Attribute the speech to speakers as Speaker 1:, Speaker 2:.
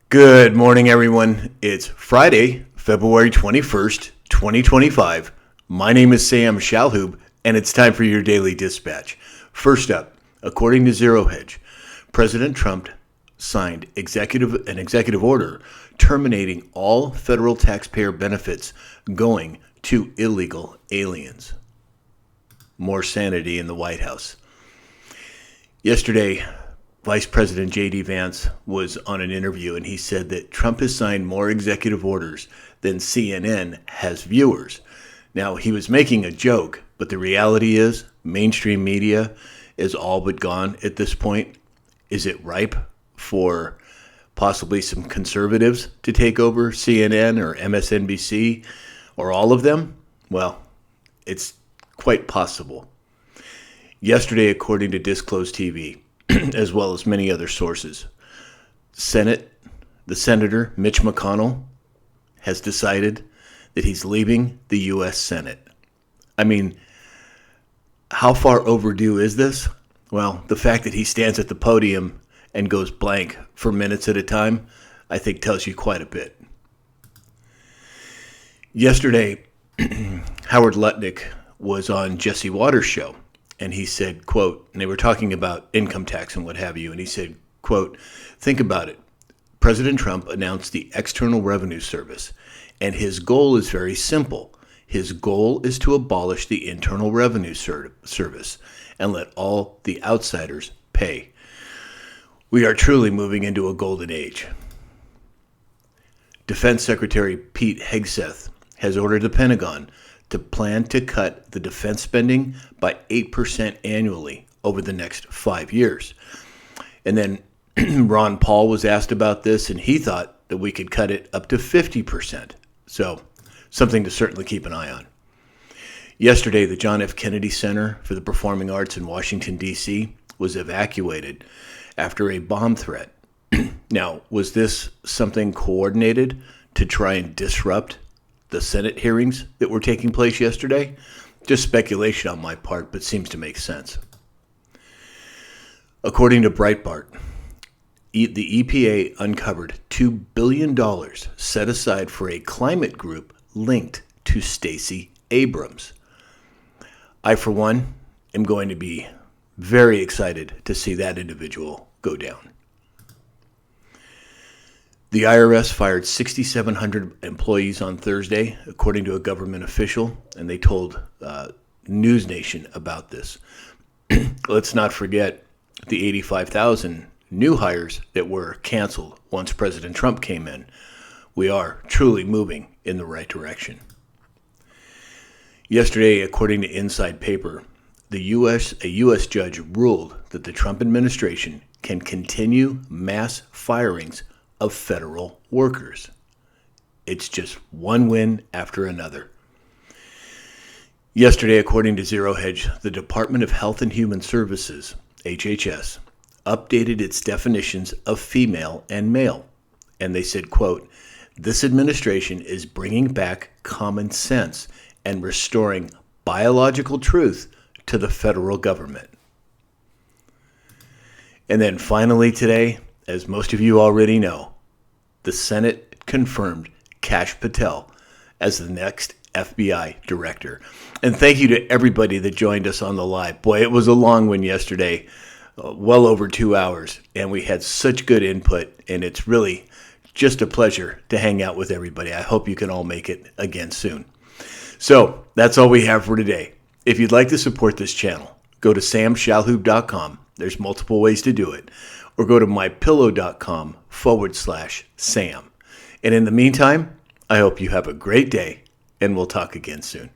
Speaker 1: Good morning, everyone. It's Friday, February 21st, 2025. My name is Sam Shalhoub, and it's time for your daily dispatch. First up, according to Zero Hedge, President Trump signed an executive order terminating all federal taxpayer benefits going to illegal aliens. More sanity in the White House. Yesterday, Vice President J.D. Vance was on an interview, and he said that Trump has signed more executive orders than CNN has viewers. Now, he was making a joke, but the reality is mainstream media is all but gone at this point. Is it ripe for possibly some conservatives to take over CNN or MSNBC or all of them? Well, it's quite possible. Yesterday, according to Disclosed TV, as well as many other sources, the Senator Mitch McConnell has decided that he's leaving the U.S. Senate. I mean, how far overdue is this? Well, the fact that he stands at the podium and goes blank for minutes at a time, I think tells you quite a bit. Yesterday, Howard Lutnick was on Jesse Waters' show. And he said, quote, and they were talking about income tax and what have you. And he said, quote, think about it. President Trump announced the External Revenue Service, and his goal is very simple. His goal is to abolish the Internal Revenue Service and let all the outsiders pay. We are truly moving into a golden age. Defense Secretary Pete Hegseth has ordered the Pentagon to plan to cut the defense spending by 8% annually over the next 5 years. And then Ron Paul was asked about this, and he thought that we could cut it up to 50%. So something to certainly keep an eye on. Yesterday, the John F. Kennedy Center for the Performing Arts in Washington, D.C. was evacuated after a bomb threat. Now, was this something coordinated to try and disrupt the Senate hearings that were taking place yesterday? Just speculation on my part, but seems to make sense. According to Breitbart, the EPA uncovered $2 billion set aside for a climate group linked to Stacey Abrams. I, for one, am going to be very excited to see that individual go down. The IRS fired 6,700 employees on Thursday, according to a government official, and they told News Nation about this. Let's not forget the 85,000 new hires that were canceled once President Trump came in. We are truly moving in the right direction. Yesterday, according to Inside Paper, a U.S. judge ruled that the Trump administration can continue mass firings of federal workers. It's just one win after another. Yesterday, according to Zero Hedge, the Department of Health and Human Services, HHS, updated its definitions of female and male. And they said, quote, this administration is bringing back common sense and restoring biological truth to the federal government. And then finally today, as most of you already know, the Senate confirmed Kash Patel as the next FBI director. And thank you to everybody that joined us on the live. Boy, it was a long one yesterday, well over 2 hours, and we had such good input, and it's really just a pleasure to hang out with everybody. I hope you can all make it again soon. So that's all we have for today. If you'd like to support this channel, go to samshalhoub.com. There's multiple ways to do it. Or go to mypillow.com/Sam. And in the meantime, I hope you have a great day, and we'll talk again soon.